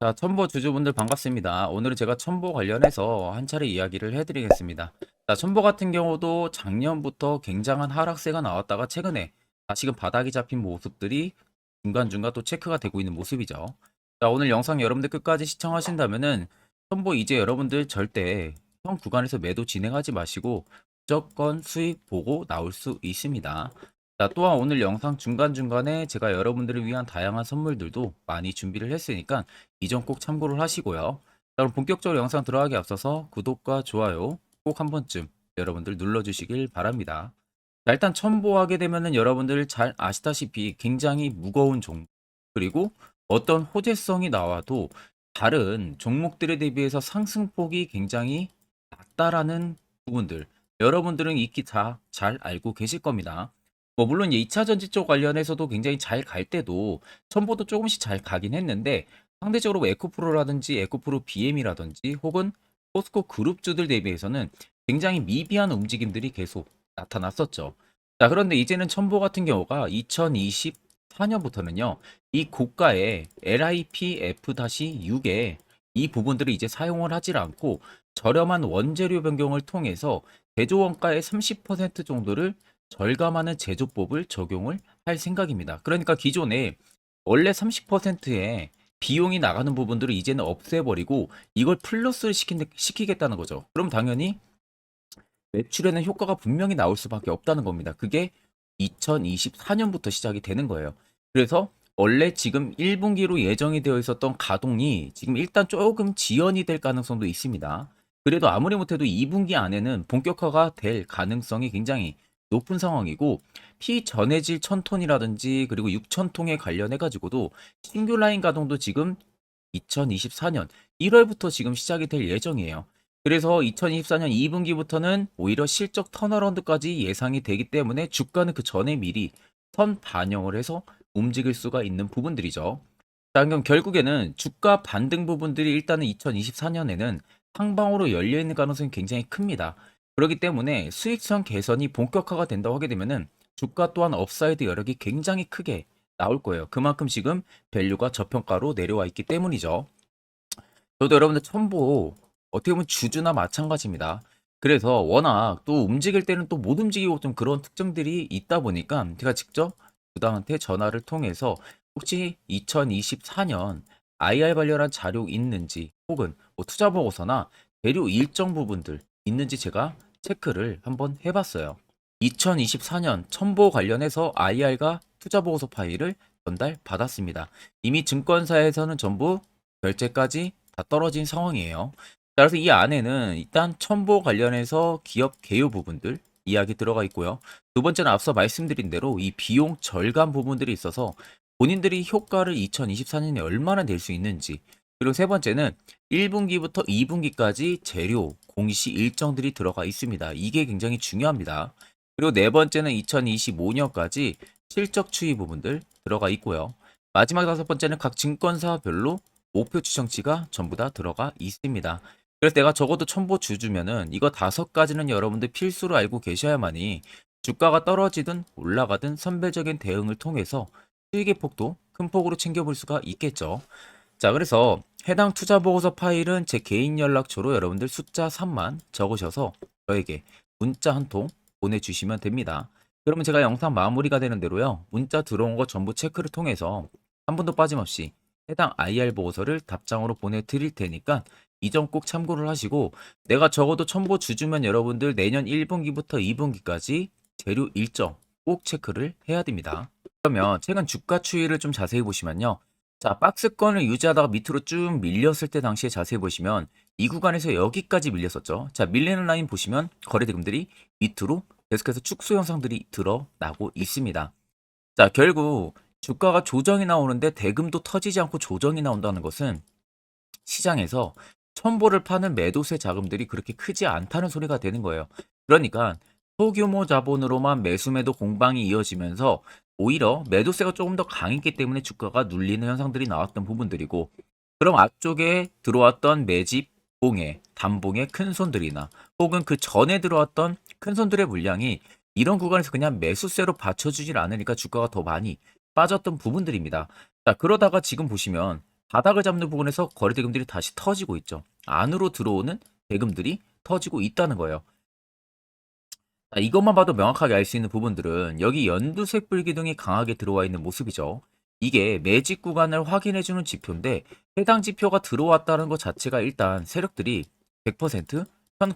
자, 첨보 주주분들 반갑습니다. 오늘은 제가 첨보 관련해서 한 차례 이야기를 해드리겠습니다. 자, 첨보 같은 경우도 작년부터 굉장한 하락세가 나왔다가 최근에 다시금 바닥이 잡힌 모습들이 중간중간 또 체크가 되고 있는 모습이죠. 자, 오늘 영상 여러분들 끝까지 시청하신다면은 첨보 이제 여러분들 절대 형 구간에서 매도 진행하지 마시고 무조건 수익 보고 나올 수 있습니다. 자, 또한 오늘 영상 중간중간에 제가 여러분들을 위한 다양한 선물들도 많이 준비를 했으니까 이 점 꼭 참고를 하시고요. 자, 그럼 본격적으로 영상 들어가기 앞서서 구독과 좋아요 꼭 한 번쯤 여러분들 눌러주시길 바랍니다. 자, 일단 첨보하게 되면은 여러분들 잘 아시다시피 굉장히 무거운 종목, 그리고 어떤 호재성이 나와도 다른 종목들에 대비해서 상승폭이 굉장히 낮다라는 부분들, 여러분들은 익히 다 잘 알고 계실 겁니다. 뭐 물론 2차 전지 쪽 관련해서도 굉장히 잘 갈 때도 첨보도 조금씩 잘 가긴 했는데, 상대적으로 뭐 에코프로라든지 에코프로 BM이라든지 혹은 포스코 그룹주들 대비해서는 굉장히 미비한 움직임들이 계속 나타났었죠. 자, 그런데 이제는 첨보 같은 경우가 2024년부터는요, 이 고가의 LIPF-6에 이 부분들을 이제 사용을 하질 않고 저렴한 원재료 변경을 통해서 제조 원가의 30% 정도를 절감하는 제조법을 적용을 할 생각입니다. 그러니까 기존에 원래 30%의 비용이 나가는 부분들을 이제는 없애버리고 이걸 플러스를 시키겠다는 거죠. 그럼 당연히 매출에는 효과가 분명히 나올 수밖에 없다는 겁니다. 그게 2024년부터 시작이 되는 거예요. 그래서 원래 지금 1분기로 예정이 되어 있었던 가동이 지금 일단 조금 지연이 될 가능성도 있습니다. 그래도 아무리 못해도 2분기 안에는 본격화가 될 가능성이 굉장히 높은 상황이고, 피전해질 1000톤이라든지 그리고 6000통에 관련해 가지고도 신규 라인 가동도 지금 2024년 1월부터 지금 시작이 될 예정이에요. 그래서 2024년 2분기부터는 오히려 실적 턴어라운드까지 예상이 되기 때문에 주가는 그 전에 미리 선 반영을 해서 움직일 수가 있는 부분들이죠. 자, 그럼 결국에는 주가 반등 부분들이 일단은 2024년에는 상방으로 열려 있는 가능성이 굉장히 큽니다. 그렇기 때문에 수익성 개선이 본격화가 된다고 하게 되면은 주가 또한 업사이드 여력이 굉장히 크게 나올 거예요. 그만큼 지금 밸류가 저평가로 내려와 있기 때문이죠. 저도 여러분들 첨보 어떻게 보면 주주나 마찬가지입니다. 그래서 워낙 또 움직일 때는 또 못 움직이고 좀 그런 특징들이 있다 보니까 제가 직접 부당한테 전화를 통해서 혹시 2024년 IR 관련한 자료 있는지 혹은 뭐 투자 보고서나 대류 일정 부분들 있는지 제가 체크를 한번 해봤어요. 2024년 첨보 관련해서 IR과 투자 보고서 파일을 전달 받았습니다. 이미 증권사에서는 전부 결제까지 다 떨어진 상황이에요. 자, 그래서 이 안에는 일단 첨보 관련해서 기업 개요 부분들 이야기 들어가 있고요. 두 번째는 앞서 말씀드린 대로 이 비용 절감 부분들이 있어서 본인들이 효과를 2024년에 얼마나 낼 수 있는지, 그리고 세 번째는 1분기부터 2분기까지 재료 공시 일정들이 들어가 있습니다. 이게 굉장히 중요합니다. 그리고 네 번째는 2025년까지 실적 추이 부분들 들어가 있고요. 마지막 다섯 번째는 각 증권사별로 목표 추정치가 전부 다 들어가 있습니다. 그래서 내가 적어도 첨보 주주면은 이거 다섯 가지는 여러분들 필수로 알고 계셔야만이 주가가 떨어지든 올라가든 선별적인 대응을 통해서 수익의 폭도 큰 폭으로 챙겨볼 수가 있겠죠. 자, 그래서 해당 투자 보고서 파일은 제 개인 연락처로 여러분들 숫자 3만 적으셔서 저에게 문자 한 통 보내주시면 됩니다. 그러면 제가 영상 마무리가 되는 대로요, 문자 들어온 거 전부 체크를 통해서 한 번도 빠짐없이 해당 IR 보고서를 답장으로 보내드릴 테니까 이 점 꼭 참고를 하시고, 내가 적어도 첨보 주주면 여러분들 내년 1분기부터 2분기까지 재료 일정 꼭 체크를 해야 됩니다. 그러면 최근 주가 추이를 좀 자세히 보시면요, 자, 박스권을 유지하다가 밑으로 쭉 밀렸을 때 당시에 자세히 보시면 이 구간에서 여기까지 밀렸었죠. 자, 밀리는 라인 보시면 거래대금들이 밑으로 계속해서 축소 현상들이 드러나고 있습니다. 자, 결국 주가가 조정이 나오는데 대금도 터지지 않고 조정이 나온다는 것은 시장에서 첨보를 파는 매도세 자금들이 그렇게 크지 않다는 소리가 되는 거예요. 그러니까 소규모 자본으로만 매수 매도 공방이 이어지면서 오히려 매도세가 조금 더 강했기 때문에 주가가 눌리는 현상들이 나왔던 부분들이고, 그럼 앞쪽에 들어왔던 매집 봉의 단봉의 큰 손들이나 혹은 그 전에 들어왔던 큰 손들의 물량이 이런 구간에서 그냥 매수세로 받쳐주질 않으니까 주가가 더 많이 빠졌던 부분들입니다. 자, 그러다가 지금 보시면 바닥을 잡는 부분에서 거래 대금들이 다시 터지고 있죠. 안으로 들어오는 대금들이 터지고 있다는 거예요. 이것만 봐도 명확하게 알 수 있는 부분들은 여기 연두색 불기둥이 강하게 들어와 있는 모습이죠. 이게 매직 구간을 확인해주는 지표인데 해당 지표가 들어왔다는 것 자체가 일단 세력들이 100%현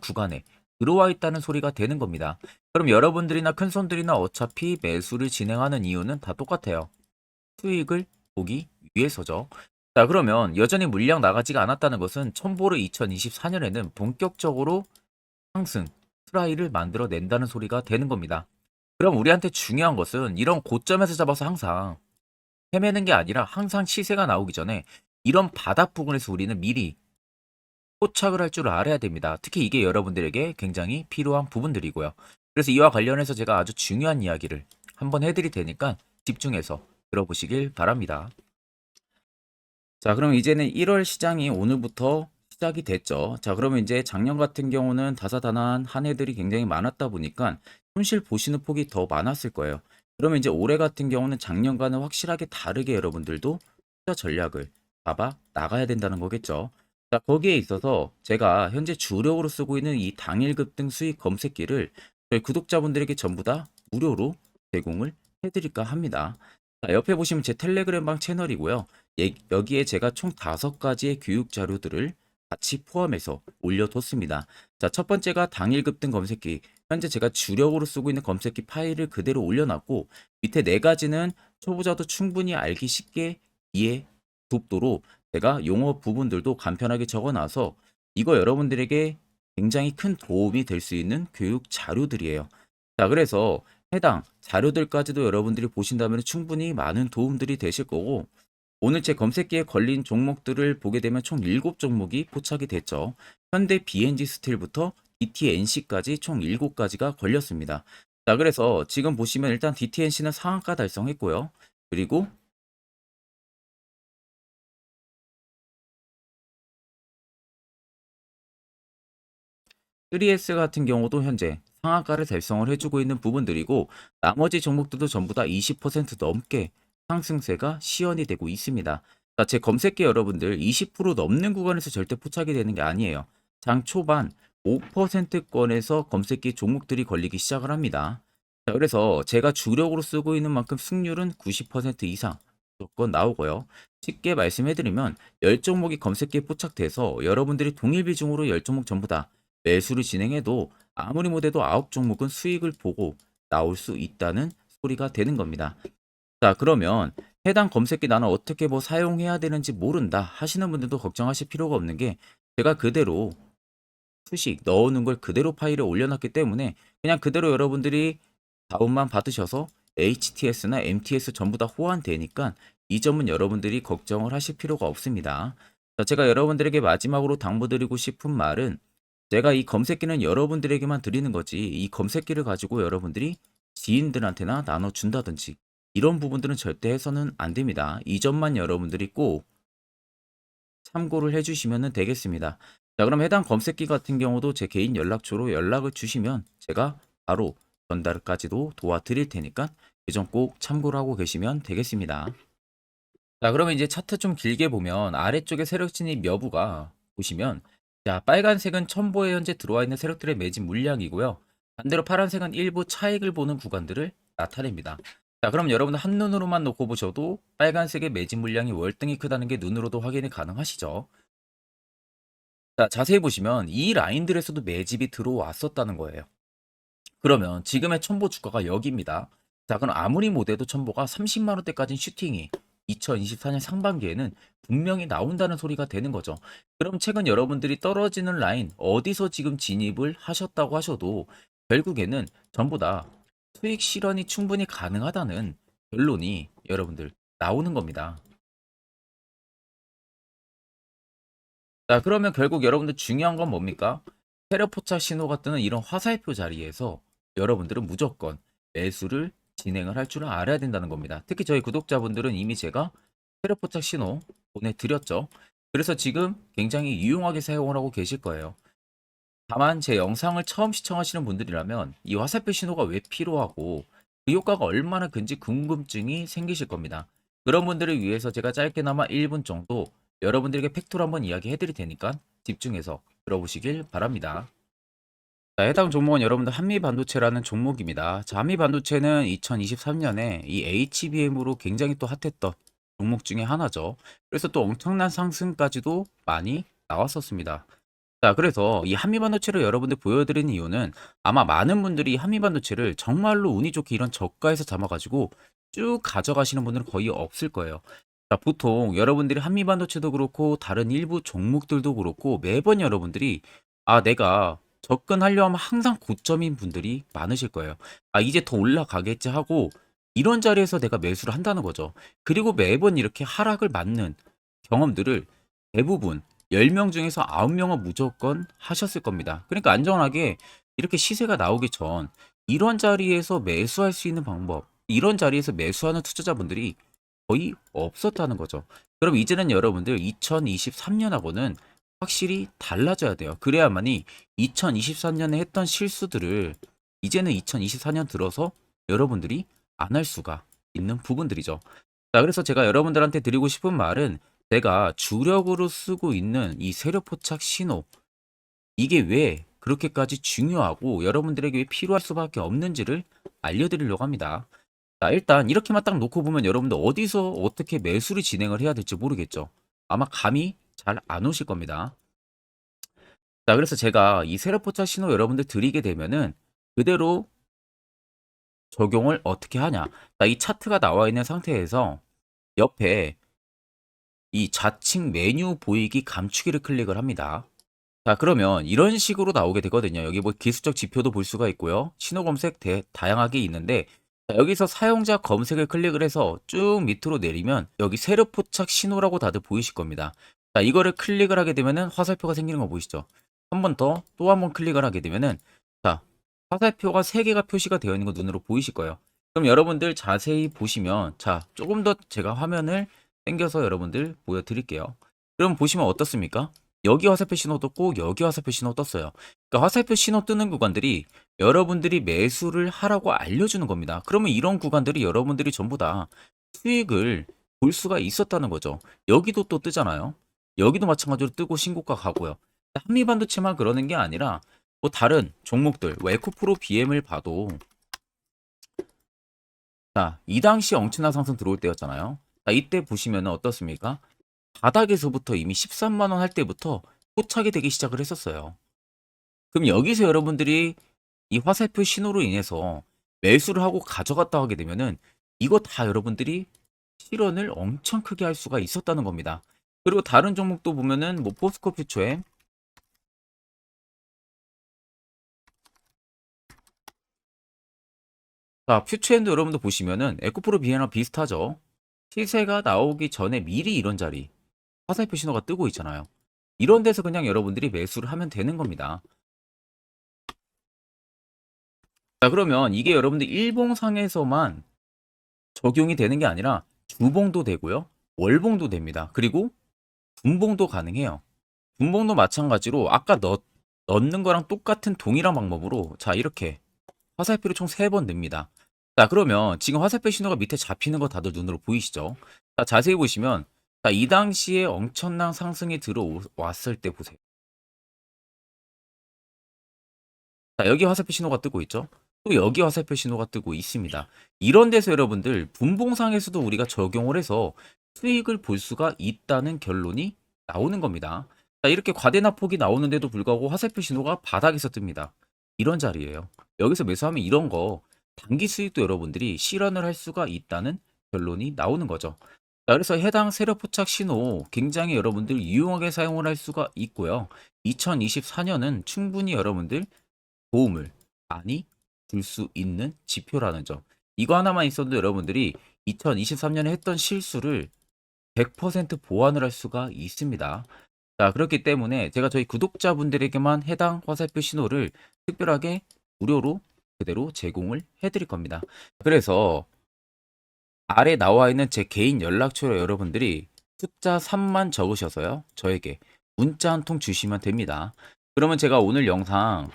구간에 들어와 있다는 소리가 되는 겁니다. 그럼 여러분들이나 큰손들이나 어차피 매수를 진행하는 이유는 다 똑같아요. 수익을 보기 위해서죠. 자, 그러면 여전히 물량 나가지가 않았다는 것은 첨보를 2024년에는 본격적으로 상승, 트라이를 만들어낸다는 소리가 되는 겁니다. 그럼 우리한테 중요한 것은 이런 고점에서 잡아서 항상 헤매는 게 아니라 항상 시세가 나오기 전에 이런 바닥 부분에서 우리는 미리 포착을 할 줄 알아야 됩니다. 특히 이게 여러분들에게 굉장히 필요한 부분들이고요. 그래서 이와 관련해서 제가 아주 중요한 이야기를 한번 해드릴 테니까 집중해서 들어보시길 바랍니다. 자, 그럼 이제는 1월 시장이 오늘부터 시작이 됐죠. 자, 그러면 이제 작년 같은 경우는 다사다난 한 해들이 굉장히 많았다 보니까 손실 보시는 폭이 더 많았을 거예요. 그러면 이제 올해 같은 경우는 작년과는 확실하게 다르게 여러분들도 투자 전략을 잡아 나가야 된다는 거겠죠. 자, 거기에 있어서 제가 현재 주력으로 쓰고 있는 이 당일 급등 수익 검색기를 저희 구독자분들에게 전부 다 무료로 제공을 해드릴까 합니다. 자, 옆에 보시면 제 텔레그램방 채널이고요. 여기에 제가 총 5가지의 교육 자료들을 같이 포함해서 올려뒀습니다. 자, 첫 번째가 당일 급등 검색기. 현재 제가 주력으로 쓰고 있는 검색기 파일을 그대로 올려놨고, 밑에 4가지는 초보자도 충분히 알기 쉽게 이해 돕도록 제가 용어 부분들도 간편하게 적어놔서 이거 여러분들에게 굉장히 큰 도움이 될 수 있는 교육 자료들이에요. 자, 그래서 해당 자료들까지도 여러분들이 보신다면 충분히 많은 도움들이 되실 거고, 오늘 제 검색기에 걸린 종목들을 보게 되면 총 7종목이 포착이 됐죠. 현대 BNG 스틸부터 DTNC까지 총 7가지가 걸렸습니다. 자, 그래서 지금 보시면 일단 DTNC는 상한가 달성했고요. 그리고 3S 같은 경우도 현재 상한가를 달성을 해주고 있는 부분들이고, 나머지 종목들도 전부 다 20% 넘게 상승세가 시현이 되고 있습니다. 자, 제 검색기 여러분들 20% 넘는 구간에서 절대 포착이 되는 게 아니에요. 장 초반 5%권에서 검색기 종목들이 걸리기 시작을 합니다. 자, 그래서 제가 주력으로 쓰고 있는 만큼 승률은 90% 이상 무조건 나오고요. 쉽게 말씀해드리면 10종목이 검색기에 포착돼서 여러분들이 동일 비중으로 10종목 전부 다 매수를 진행해도 아무리 못해도 9종목은 수익을 보고 나올 수 있다는 소리가 되는 겁니다. 자, 그러면 해당 검색기 나는 어떻게 뭐 사용해야 되는지 모른다 하시는 분들도 걱정하실 필요가 없는 게, 제가 그대로 수식 넣어놓은 걸 그대로 파일에 올려놨기 때문에 그냥 그대로 여러분들이 다운만 받으셔서 HTS나 MTS 전부 다 호환되니까 이 점은 여러분들이 걱정을 하실 필요가 없습니다. 자, 제가 여러분들에게 마지막으로 당부드리고 싶은 말은, 제가 이 검색기는 여러분들에게만 드리는 거지 이 검색기를 가지고 여러분들이 지인들한테나 나눠준다든지 이런 부분들은 절대 해서는 안 됩니다. 이 점만 여러분들이 꼭 참고를 해주시면 되겠습니다. 자, 그럼 해당 검색기 같은 경우도 제 개인 연락처로 연락을 주시면 제가 바로 전달까지도 도와드릴 테니까 이 점 꼭 참고를 하고 계시면 되겠습니다. 자, 그러면 이제 차트 좀 길게 보면 아래쪽에 세력 진입 여부가 보시면, 자, 빨간색은 첨보에 현재 들어와 있는 세력들의 매집 물량이고요. 반대로 파란색은 일부 차익을 보는 구간들을 나타냅니다. 자, 그럼 여러분들 한눈으로만 놓고 보셔도 빨간색의 매집 물량이 월등히 크다는 게 눈으로도 확인이 가능하시죠. 자, 자세히 보시면 이 라인들에서도 매집이 들어왔었다는 거예요. 그러면 지금의 첨보 주가가 여기입니다. 자, 그럼 아무리 못해도 첨보가 30만 원대까지는 슈팅이 2024년 상반기에는 분명히 나온다는 소리가 되는 거죠. 그럼 최근 여러분들이 떨어지는 라인 어디서 지금 진입을 하셨다고 하셔도 결국에는 전부 다 수익 실현이 충분히 가능하다는 결론이 여러분들 나오는 겁니다. 자, 그러면 결국 여러분들 중요한 건 뭡니까? 세력 포착 신호가 뜨는 이런 화살표 자리에서 여러분들은 무조건 매수를 진행을 할 줄은 알아야 된다는 겁니다. 특히 저희 구독자분들은 이미 제가 세력 포착 신호 보내드렸죠. 그래서 지금 굉장히 유용하게 사용을 하고 계실 거예요. 다만 제 영상을 처음 시청하시는 분들이라면 이 화살표 신호가 왜 필요하고 그 효과가 얼마나 큰지 궁금증이 생기실 겁니다. 그런 분들을 위해서 제가 짧게나마 1분 정도 여러분들에게 팩트로 한번 이야기해 드릴 테니까 집중해서 들어보시길 바랍니다. 자, 해당 종목은 여러분들 한미반도체라는 종목입니다. 자, 한미반도체는 2023년에 이 HBM으로 굉장히 또 핫했던 종목 중에 하나죠. 그래서 또 엄청난 상승까지도 많이 나왔었습니다. 자, 그래서 이 한미반도체를 여러분들 보여드리는 이유는 아마 많은 분들이 한미반도체를 정말로 운이 좋게 이런 저가에서 잡아가지고 쭉 가져가시는 분들은 거의 없을 거예요. 자, 보통 여러분들이 한미반도체도 그렇고 다른 일부 종목들도 그렇고 매번 여러분들이 내가 접근하려 하면 항상 고점인 분들이 많으실 거예요. 이제 더 올라가겠지 하고 이런 자리에서 내가 매수를 한다는 거죠. 그리고 매번 이렇게 하락을 맞는 경험들을 대부분 10명 중에서 9명은 무조건 하셨을 겁니다. 그러니까 안전하게 이렇게 시세가 나오기 전 이런 자리에서 매수할 수 있는 방법, 이런 자리에서 매수하는 투자자분들이 거의 없었다는 거죠. 그럼 이제는 여러분들 2023년하고는 확실히 달라져야 돼요. 그래야만이 2023년에 했던 실수들을 이제는 2024년 들어서 여러분들이 안 할 수가 있는 부분들이죠. 자, 그래서 제가 여러분들한테 드리고 싶은 말은 제가 주력으로 쓰고 있는 이 세력 포착 신호, 이게 왜 그렇게까지 중요하고 여러분들에게 왜 필요할 수밖에 없는지를 알려드리려고 합니다. 자, 일단 이렇게만 딱 놓고 보면 여러분들 어디서 어떻게 매수를 진행을 해야 될지 모르겠죠. 아마 감이 잘 안 오실 겁니다. 자, 그래서 제가 이 세력 포착 신호 여러분들 드리게 되면은 그대로 적용을 어떻게 하냐. 자, 이 차트가 나와 있는 상태에서 옆에 이 좌측 메뉴 보이기 감추기를 클릭을 합니다. 자, 그러면 이런 식으로 나오게 되거든요. 여기 뭐 기술적 지표도 볼 수가 있고요. 신호 검색 다양하게 있는데 자, 여기서 사용자 검색을 클릭을 해서 쭉 밑으로 내리면 여기 세력 포착 신호라고 다들 보이실 겁니다. 자, 이거를 클릭을 하게 되면은 화살표가 생기는 거 보이시죠? 한 번 더 또 한 번 클릭을 하게 되면은 자, 화살표가 3개가 표시가 되어 있는 거 눈으로 보이실 거예요. 그럼 여러분들 자세히 보시면 자, 조금 더 제가 화면을 당겨서 여러분들 보여드릴게요. 그럼 보시면 어떻습니까? 여기 화살표 신호 떴고 여기 화살표 신호 떴어요. 그러니까 화살표 신호 뜨는 구간들이 여러분들이 매수를 하라고 알려주는 겁니다. 그러면 이런 구간들이 여러분들이 전부 다 수익을 볼 수가 있었다는 거죠. 여기도 또 뜨잖아요. 여기도 마찬가지로 뜨고 신고가 가고요. 한미반도체만 그러는 게 아니라 뭐 다른 종목들, 뭐 에코프로 BM을 봐도 자, 이 당시 엄청난 상승 들어올 때였잖아요. 자, 이때 보시면 어떻습니까? 바닥에서부터 이미 13만 원 할 때부터 포착이 되기 시작을 했었어요. 그럼 여기서 여러분들이 이 화살표 신호로 인해서 매수를 하고 가져갔다 하게 되면은 이거 다 여러분들이 실현을 엄청 크게 할 수가 있었다는 겁니다. 그리고 다른 종목도 보면은 뭐 포스코 퓨처엠, 자, 퓨처엠도 여러분들 보시면은 에코프로 비에나 비슷하죠. 시세가 나오기 전에 미리 이런 자리 화살표 신호가 뜨고 있잖아요. 이런 데서 그냥 여러분들이 매수를 하면 되는 겁니다. 자, 그러면 이게 여러분들 일봉상에서만 적용이 되는 게 아니라 주봉도 되고요. 월봉도 됩니다. 그리고 분봉도 가능해요. 분봉도 마찬가지로 아까 넣는 거랑 똑같은 동일한 방법으로 자, 이렇게 화살표를 총 3번 냅니다. 자, 그러면 지금 화살표 신호가 밑에 잡히는 거 다들 눈으로 보이시죠? 자, 자세히 보시면 자, 이 당시에 엄청난 상승이 들어왔을 때 보세요. 자, 여기 화살표 신호가 뜨고 있죠? 또 여기 화살표 신호가 뜨고 있습니다. 이런 데서 여러분들 분봉상에서도 우리가 적용을 해서 수익을 볼 수가 있다는 결론이 나오는 겁니다. 자, 이렇게 과대납폭이 나오는데도 불구하고 화살표 신호가 바닥에서 뜹니다. 이런 자리예요. 여기서 매수하면 이런 거 단기 수익도 여러분들이 실현을 할 수가 있다는 결론이 나오는 거죠. 자, 그래서 해당 세력 포착 신호 굉장히 여러분들 유용하게 사용을 할 수가 있고요. 2024년은 충분히 여러분들 도움을 많이 줄 수 있는 지표라는 점. 이거 하나만 있어도 여러분들이 2023년에 했던 실수를 100% 보완을 할 수가 있습니다. 자, 그렇기 때문에 제가 저희 구독자분들에게만 해당 화살표 신호를 특별하게 무료로 그대로 제공을 해드릴 겁니다. 그래서 아래 나와 있는 제 개인 연락처로 여러분들이 숫자 3만 적으셔서요. 저에게 문자 한 통 주시면 됩니다. 그러면 제가 오늘 영상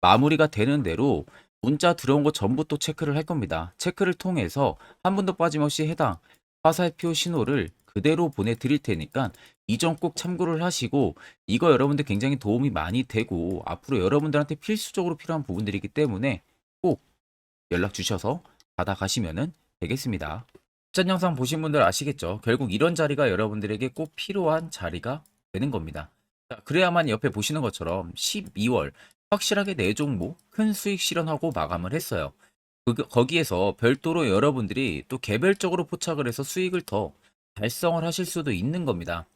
마무리가 되는 대로 문자 들어온 거 전부 또 체크를 할 겁니다. 체크를 통해서 한 번도 빠짐없이 해당 화살표 신호를 그대로 보내드릴 테니까 이 점 꼭 참고를 하시고 이거 여러분들 굉장히 도움이 많이 되고 앞으로 여러분들한테 필수적으로 필요한 부분들이기 때문에 꼭 연락 주셔서 받아가시면 되겠습니다. 전 영상 보신 분들 아시겠죠? 결국 이런 자리가 여러분들에게 꼭 필요한 자리가 되는 겁니다. 자, 그래야만 옆에 보시는 것처럼 12월 확실하게 4종목 큰 수익 실현하고 마감을 했어요. 거기에서 별도로 여러분들이 또 개별적으로 포착을 해서 수익을 더 달성을 하실 수도 있는 겁니다.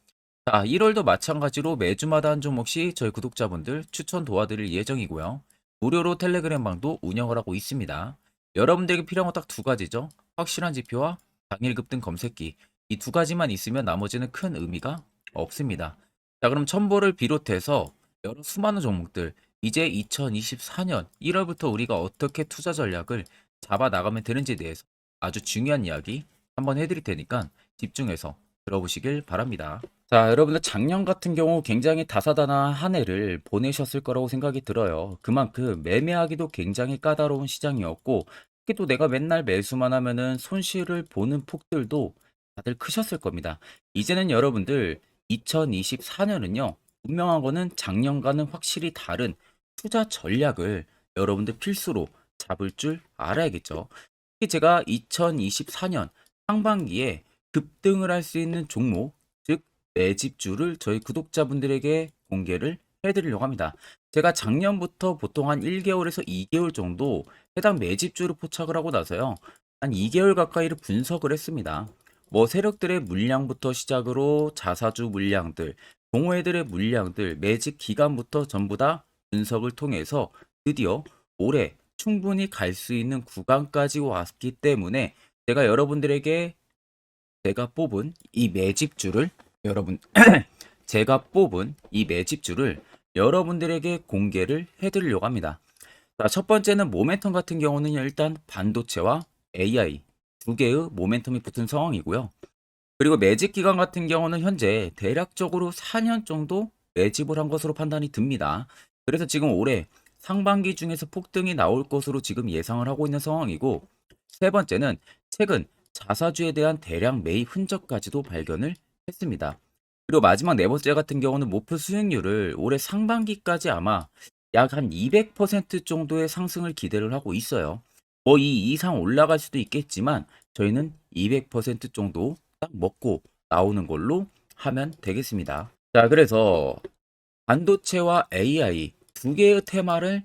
자, 1월도 마찬가지로 매주마다 한 종목씩 저희 구독자분들 추천 도와드릴 예정이고요. 무료로 텔레그램 방도 운영을 하고 있습니다. 여러분들에게 필요한 건 딱 두 가지죠. 확실한 지표와 당일 급등 검색기. 이 두 가지만 있으면 나머지는 큰 의미가 없습니다. 자, 그럼 첨보를 비롯해서 여러 수많은 종목들, 이제 2024년 1월부터 우리가 어떻게 투자 전략을 잡아 나가면 되는지에 대해서 아주 중요한 이야기 한번 해드릴 테니까 집중해서 들어보시길 바랍니다. 자, 여러분들 작년 같은 경우 굉장히 다사다난한 한 해를 보내셨을 거라고 생각이 들어요. 그만큼 매매하기도 굉장히 까다로운 시장이었고, 특히 또 내가 맨날 매수만 하면은 손실을 보는 폭들도 다들 크셨을 겁니다. 이제는 여러분들 2024년은요, 분명한 거는 작년과는 확실히 다른 투자 전략을 여러분들 필수로 잡을 줄 알아야겠죠. 특히 제가 2024년 상반기에 급등을 할 수 있는 종목, 즉 매집주를 저희 구독자분들에게 공개를 해드리려고 합니다. 제가 작년부터 보통 한 1개월에서 2개월 정도 해당 매집주를 포착을 하고 나서요. 한 2개월 가까이를 분석을 했습니다. 뭐 세력들의 물량부터 시작으로 자사주 물량들, 동호회들의 물량들, 매집 기간부터 전부 다 분석을 통해서 드디어 올해 충분히 갈 수 있는 구간까지 왔기 때문에 제가 여러분들에게 제가 뽑은 이 매집주를 여러분 제가 뽑은 이 매집주를 여러분들에게 공개를 해드리려고 합니다. 자, 첫 번째는 모멘텀 같은 경우는 일단 반도체와 AI 두 개의 모멘텀이 붙은 상황이고요. 그리고 매집 기간 같은 경우는 현재 대략적으로 4년 정도 매집을 한 것으로 판단이 듭니다. 그래서 지금 올해 상반기 중에서 폭등이 나올 것으로 지금 예상을 하고 있는 상황이고, 세 번째는 최근 자사주에 대한 대량 매입 흔적까지도 발견을 했습니다. 그리고 마지막 네 번째 같은 경우는 목표 수익률을 올해 상반기까지 아마 약 한 200% 정도의 상승을 기대를 하고 있어요. 뭐 이 이상 올라갈 수도 있겠지만 저희는 200% 정도 딱 먹고 나오는 걸로 하면 되겠습니다. 자, 그래서 반도체와 AI 두 개의 테마를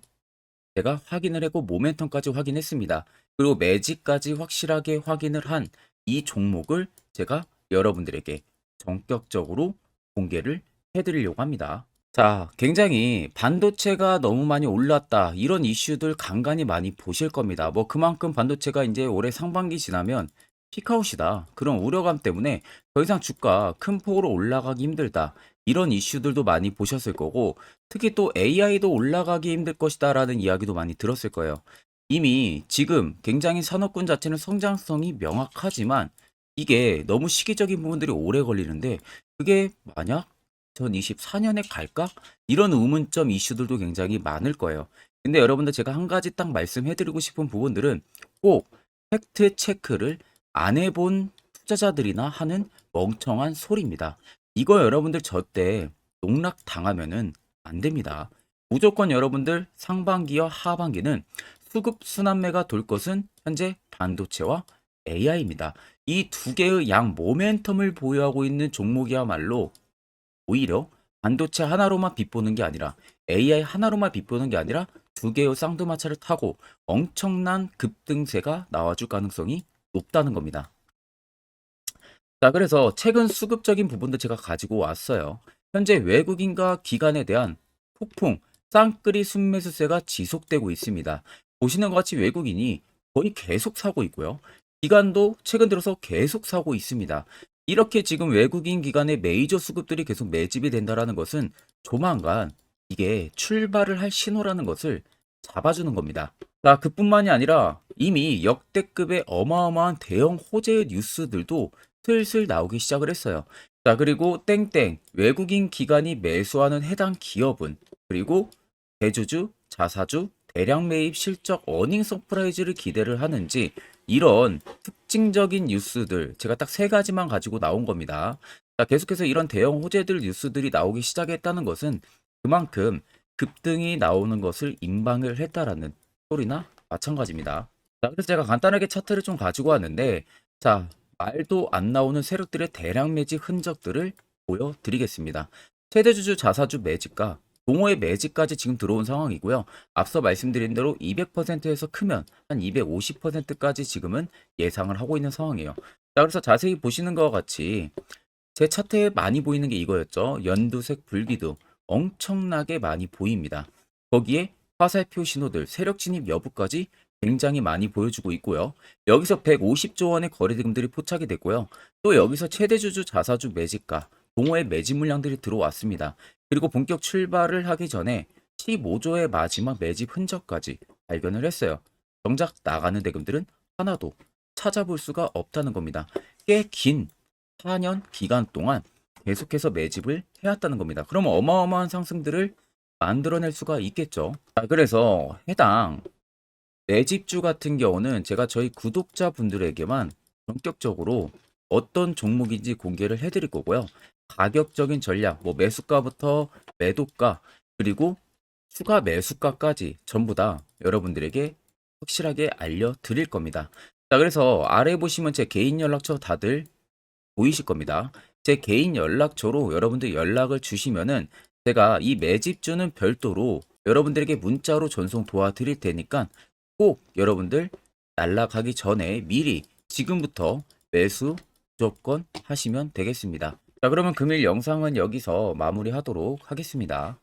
제가 확인을 했고 모멘텀까지 확인했습니다. 그리고 매직까지 확실하게 확인을 한 이 종목을 제가 여러분들에게 전격적으로 공개를 해드리려고 합니다. 자, 굉장히 반도체가 너무 많이 올랐다, 이런 이슈들 간간히 많이 보실 겁니다. 뭐 그만큼 반도체가 이제 올해 상반기 지나면 피크아웃이다, 그런 우려감 때문에 더 이상 주가 큰 폭으로 올라가기 힘들다, 이런 이슈들도 많이 보셨을 거고, 특히 또 AI도 올라가기 힘들 것이다 라는 이야기도 많이 들었을 거예요. 이미 지금 굉장히 산업군 자체는 성장성이 명확하지만 이게 너무 시기적인 부분들이 오래 걸리는데, 그게 만약 2024년에 갈까? 이런 의문점 이슈들도 굉장히 많을 거예요. 근데 여러분들 제가 한 가지 딱 말씀해드리고 싶은 부분들은 꼭 팩트 체크를 안 해본 투자자들이나 하는 멍청한 소리입니다. 이거 여러분들 절대 농락 당하면은 안 됩니다. 무조건 여러분들 상반기와 하반기는 수급 순환매가 돌 것은 현재 반도체와 AI입니다. 이 두 개의 양 모멘텀을 보유하고 있는 종목이야말로 오히려 반도체 하나로만 빗보는 게 아니라 AI 하나로만 빗보는 게 아니라 두 개의 쌍두마차를 타고 엄청난 급등세가 나와줄 가능성이 높다는 겁니다. 자, 그래서 최근 수급적인 부분도 제가 가지고 왔어요. 현재 외국인과 기관에 대한 폭풍 쌍끌이 순매수세가 지속되고 있습니다. 보시는 것 같이 외국인이 거의 계속 사고 있고요. 기관도 최근 들어서 계속 사고 있습니다. 이렇게 지금 외국인 기관의 메이저 수급들이 계속 매집이 된다는 것은 조만간 이게 출발을 할 신호라는 것을 잡아주는 겁니다. 자, 그뿐만이 아니라 이미 역대급의 어마어마한 대형 호재의 뉴스들도 슬슬 나오기 시작을 했어요. 자, 그리고 땡땡 외국인 기관이 매수하는 해당 기업은, 그리고 대주주, 자사주, 대량 매입 실적 어닝 서프라이즈를 기대를 하는지 이런 특징적인 뉴스들 제가 딱 세 가지만 가지고 나온 겁니다. 자, 계속해서 이런 대형 호재들 뉴스들이 나오기 시작했다는 것은 그만큼 급등이 나오는 것을 임방을 했다라는 소리나 마찬가지입니다. 자, 그래서 제가 간단하게 차트를 좀 가지고 왔는데, 자, 말도 안 나오는 세력들의 대량 매집 흔적들을 보여드리겠습니다. 최대주주 자사주 매집과 동호회 매집까지 지금 들어온 상황이고요. 앞서 말씀드린 대로 200%에서 크면 한 250%까지 지금은 예상을 하고 있는 상황이에요. 자, 그래서 자세히 보시는 것과 같이 제 차트에 많이 보이는 게 이거였죠. 연두색 불기둥 엄청나게 많이 보입니다. 거기에 화살표 신호들, 세력 진입 여부까지 굉장히 많이 보여주고 있고요. 여기서 150조 원의 거래대금들이 포착이 됐고요. 또 여기서 최대주주 자사주 매집가, 동호회 매집 물량들이 들어왔습니다. 그리고 본격 출발을 하기 전에 15조의 마지막 매집 흔적까지 발견을 했어요. 정작 나가는 대금들은 하나도 찾아볼 수가 없다는 겁니다. 꽤 긴 4년 기간 동안 계속해서 매집을 해왔다는 겁니다. 그럼 어마어마한 상승들을 만들어낼 수가 있겠죠. 자, 그래서 해당 매집주 같은 경우는 제가 저희 구독자분들에게만 본격적으로 어떤 종목인지 공개를 해드릴 거고요. 가격적인 전략, 뭐 매수가부터 매도가, 그리고 추가 매수가까지 전부 다 여러분들에게 확실하게 알려드릴 겁니다. 자, 그래서 아래 보시면 제 개인 연락처 다들 보이실 겁니다. 제 개인 연락처로 여러분들 연락을 주시면은 제가 이 매집주는 별도로 여러분들에게 문자로 전송 도와드릴 테니까 꼭 여러분들 날라가기 전에 미리 지금부터 매수 무조건 하시면 되겠습니다. 자, 그러면 금일 영상은 여기서 마무리하도록 하겠습니다.